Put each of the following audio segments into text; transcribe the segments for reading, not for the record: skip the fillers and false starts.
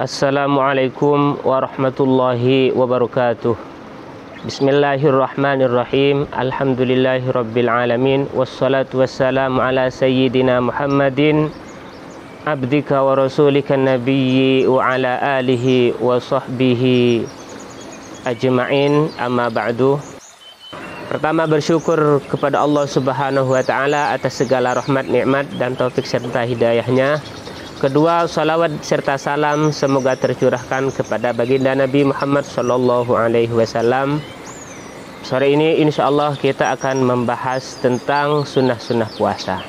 Assalamualaikum warahmatullahi wabarakatuh. Bismillahirrahmanirrahim. Alhamdulillahirabbil alamin wassalatu wassalamu ala sayyidina Muhammadin abdika wa rasulika nabiyyi wa ala alihi wa sahbihi ajma'in. Amma ba'du. Pertama, bersyukur kepada Allah Subhanahu wa taala atas segala rahmat, nikmat dan taufik serta hidayahnya. Kedua, salawat serta salam semoga tercurahkan kepada baginda Nabi Muhammad sallallahu alaihi wasallam. Sore ini insyaallah kita akan membahas tentang sunnah-sunnah puasa.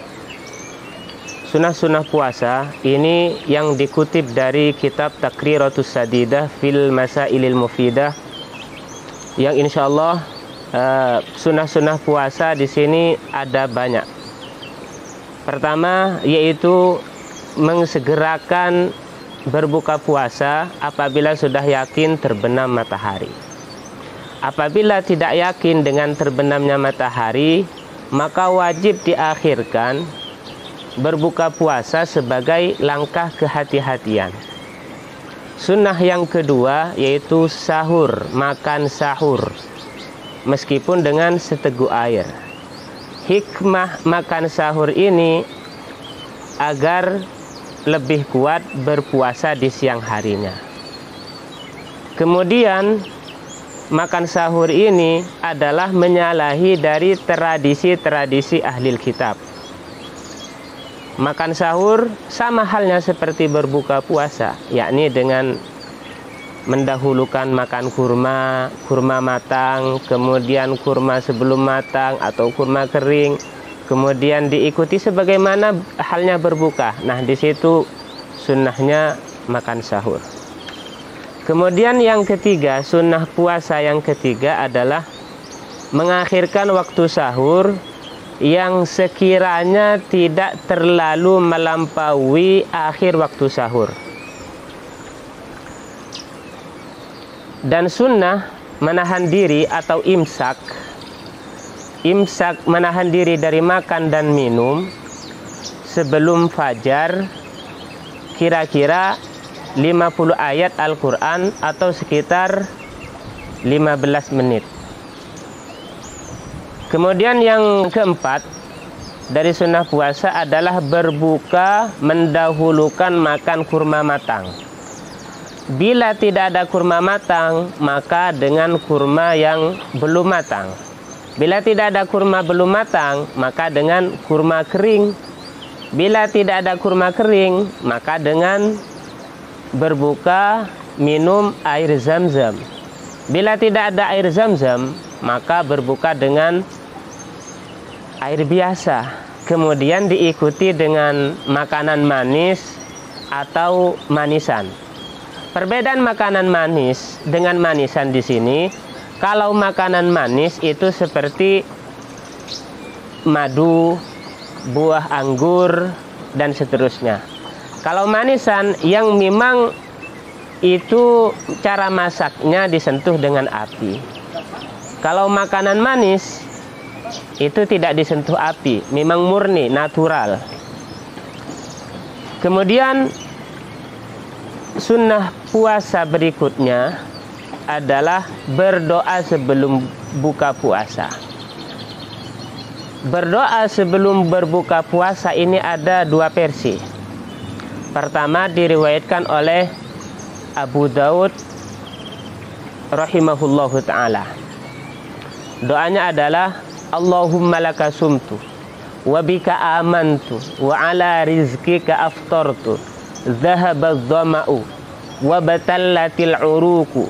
Sunnah-sunnah puasa ini yang dikutip dari kitab Taqriratus Sadidah fil Masailil Mufidah, yang insyaallah sunnah-sunnah puasa di sini ada banyak. Pertama yaitu mengsegerakan berbuka puasa apabila sudah yakin terbenam matahari. Apabila tidak yakin dengan terbenamnya matahari, maka wajib diakhirkan berbuka puasa sebagai langkah kehati-hatian. Sunnah yang kedua yaitu sahur, makan sahur meskipun dengan seteguk air. Hikmah makan sahur ini agar lebih kuat berpuasa di siang harinya. Kemudian makan sahur ini adalah menyalahi dari tradisi-tradisi ahli kitab. Makan sahur sama halnya seperti berbuka puasa, yakni dengan mendahulukan makan kurma matang, kemudian kurma sebelum matang atau kurma kering, kemudian diikuti sebagaimana halnya berbuka. Nah, di situ sunnahnya makan sahur. Kemudian yang ketiga, sunnah puasa yang ketiga adalah mengakhirkan waktu sahur yang sekiranya tidak terlalu melampaui akhir waktu sahur. Dan sunnah menahan diri atau imsak menahan diri dari makan dan minum sebelum fajar kira-kira 50 ayat Al-Quran atau sekitar 15 menit. Kemudian yang keempat dari sunnah puasa adalah berbuka mendahulukan makan kurma matang. Bila tidak ada kurma matang, maka dengan kurma yang belum matang. Bila tidak ada kurma belum matang, maka dengan kurma kering. Bila tidak ada kurma kering, maka dengan berbuka minum air zam-zam. Bila tidak ada air zam-zam, maka berbuka dengan air biasa. Kemudian diikuti dengan makanan manis atau manisan. Perbedaan makanan manis dengan manisan di sini, kalau makanan manis itu seperti madu, buah anggur, dan seterusnya. Kalau manisan yang memang itu cara masaknya disentuh dengan api. Kalau makanan manis itu tidak disentuh api, memang murni, natural. Kemudian sunnah puasa berikutnya adalah berdoa sebelum buka puasa. Berdoa sebelum berbuka puasa ini ada dua versi. Pertama diriwayatkan oleh Abu Daud rahimahullahu ta'ala. Doanya adalah Allahumma laka sumtu wa bika amantu wa ala rizkika aftartu dhahaba dhama'u wa batallatil uruku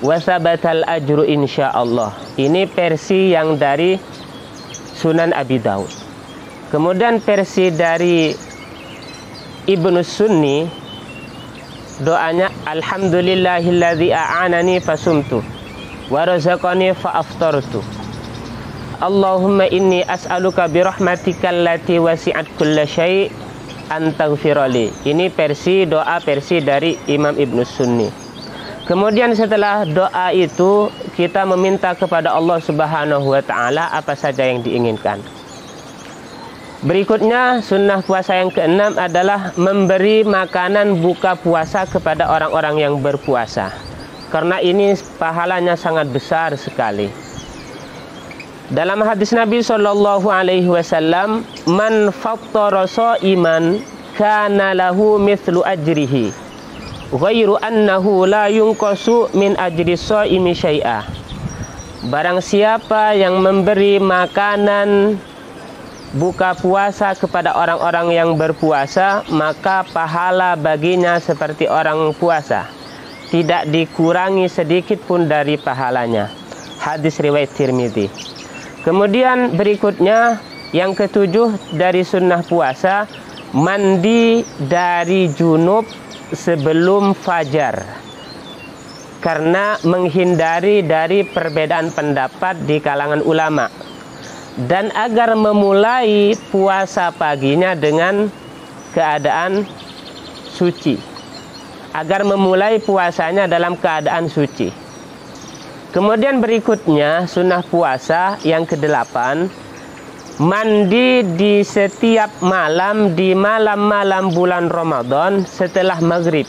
wa sabatal ajru insyaallah. Ini versi yang dari Sunan Abi Daud. Kemudian versi dari Ibnu Sunni, doanya alhamdulillahilladzi a'anani fasumtu wa razaqani fa aftartu. Allahumma inni as'aluka birahmatika allati wasi'at kulla syai' an taghfirali. Ini doa versi dari Imam Ibnu Sunni. Kemudian setelah doa itu kita meminta kepada Allah Subhanahu wa taala apa saja yang diinginkan. Berikutnya, sunnah puasa yang keenam adalah memberi makanan buka puasa kepada orang-orang yang berpuasa. Karena ini pahalanya sangat besar sekali. Dalam hadis Nabi SAW, man fattara sha'iman kana lahu mithlu ajrihi ghairu annahu la yunqasu min ajri sha'imi syai'a. Barang siapa yang memberi makanan buka puasa kepada orang-orang yang berpuasa, maka pahala baginya seperti orang puasa, tidak dikurangi sedikit pun dari pahalanya. Hadis riwayat Tirmidzi. Kemudian berikutnya yang ketujuh dari sunnah puasa, mandi dari junub sebelum fajar, karena menghindari dari perbedaan pendapat di kalangan ulama, dan agar memulai puasa paginya dengan keadaan suci, agar memulai puasanya dalam keadaan suci. Kemudian berikutnya sunnah puasa yang kedelapan, mandi di setiap malam di malam-malam bulan Ramadan setelah maghrib.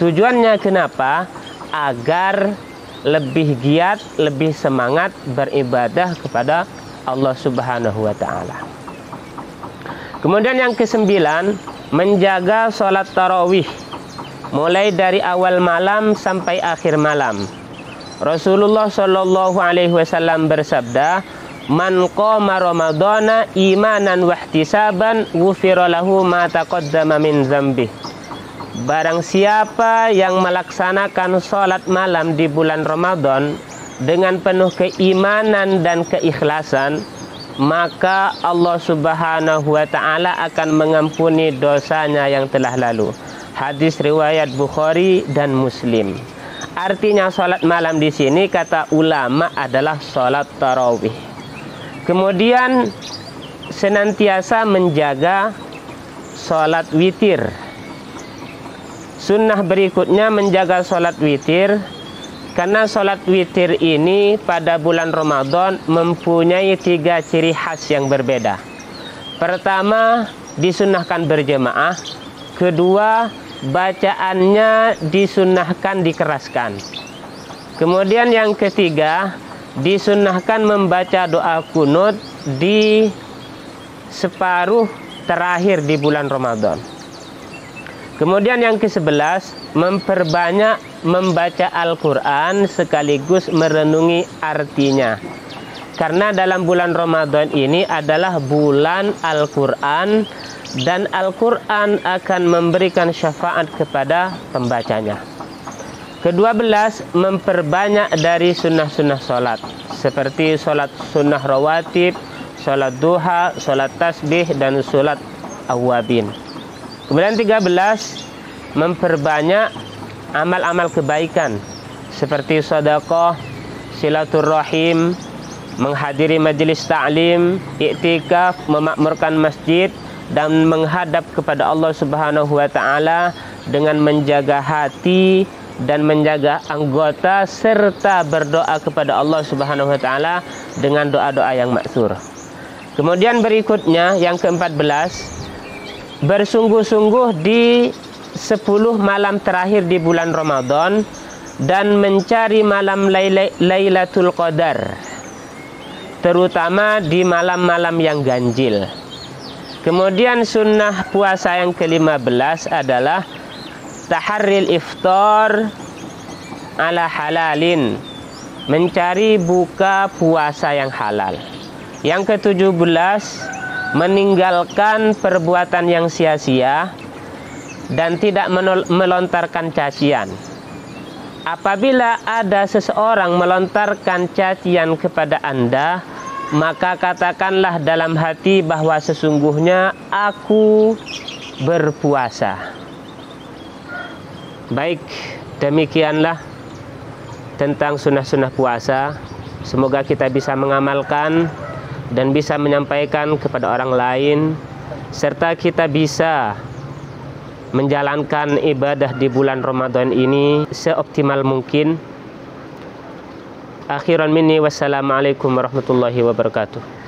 Tujuannya kenapa? Agar lebih giat, lebih semangat beribadah kepada Allah Subhanahu wa ta'ala. Kemudian yang kesembilan, menjaga sholat tarawih mulai dari awal malam sampai akhir malam. Rasulullah Shallallahu Alaihi Wasallam bersabda, man qama ramadana imanan wahtisaban ghufira lahu ma taqaddama min dzambih. Barang siapa yang melaksanakan sholat malam di bulan Ramadan dengan penuh keimanan dan keikhlasan, maka Allah Subhanahu wa ta'ala akan mengampuni dosanya yang telah lalu. Hadis riwayat Bukhari dan Muslim. Artinya sholat malam di sini kata ulama adalah sholat tarawih. Kemudian senantiasa menjaga sholat witir. Sunnah berikutnya menjaga sholat witir, karena sholat witir ini pada bulan Ramadan mempunyai 3 ciri khas yang berbeda. Pertama, disunnahkan berjemaah. Kedua, bacaannya disunnahkan dikeraskan. Kemudian yang ketiga, disunnahkan membaca doa kunut di separuh terakhir di bulan Ramadan. Kemudian yang ke-11, memperbanyak membaca Al-Quran sekaligus merenungi artinya. Karena dalam bulan Ramadan ini adalah bulan Al-Quran, dan Al-Quran akan memberikan syafaat kepada pembacanya. Ke-12, memperbanyak dari sunnah-sunnah sholat, seperti sholat sunnah rawatib, sholat duha, sholat tasbih, dan sholat awwabin. Kemudian 13, memperbanyak amal-amal kebaikan seperti sedekah, silaturrahim, menghadiri majelis ta'lim, iktikaf, memakmurkan masjid, dan menghadap kepada Allah Subhanahu wa ta'ala dengan menjaga hati dan menjaga anggota, serta berdoa kepada Allah Subhanahu wa ta'ala dengan doa-doa yang maksur. Kemudian berikutnya yang ke-14, bersungguh-sungguh di 10 malam terakhir di bulan Ramadan dan mencari malam Lailatul Qadar, terutama di malam-malam yang ganjil. Kemudian sunnah puasa yang ke-15 adalah taharril iftar ala halalin, mencari buka puasa yang halal. Yang ke-17, meninggalkan perbuatan yang sia-sia dan tidak melontarkan cacian. Apabila ada seseorang melontarkan cacian kepada Anda, maka katakanlah dalam hati bahwa sesungguhnya aku berpuasa. Baik, demikianlah tentang sunnah-sunnah puasa. Semoga kita bisa mengamalkan dan bisa menyampaikan kepada orang lain, serta kita bisa menjalankan ibadah di bulan Ramadan ini seoptimal mungkin. Akhiran minni, wassalamualaikum warahmatullahi wabarakatuh.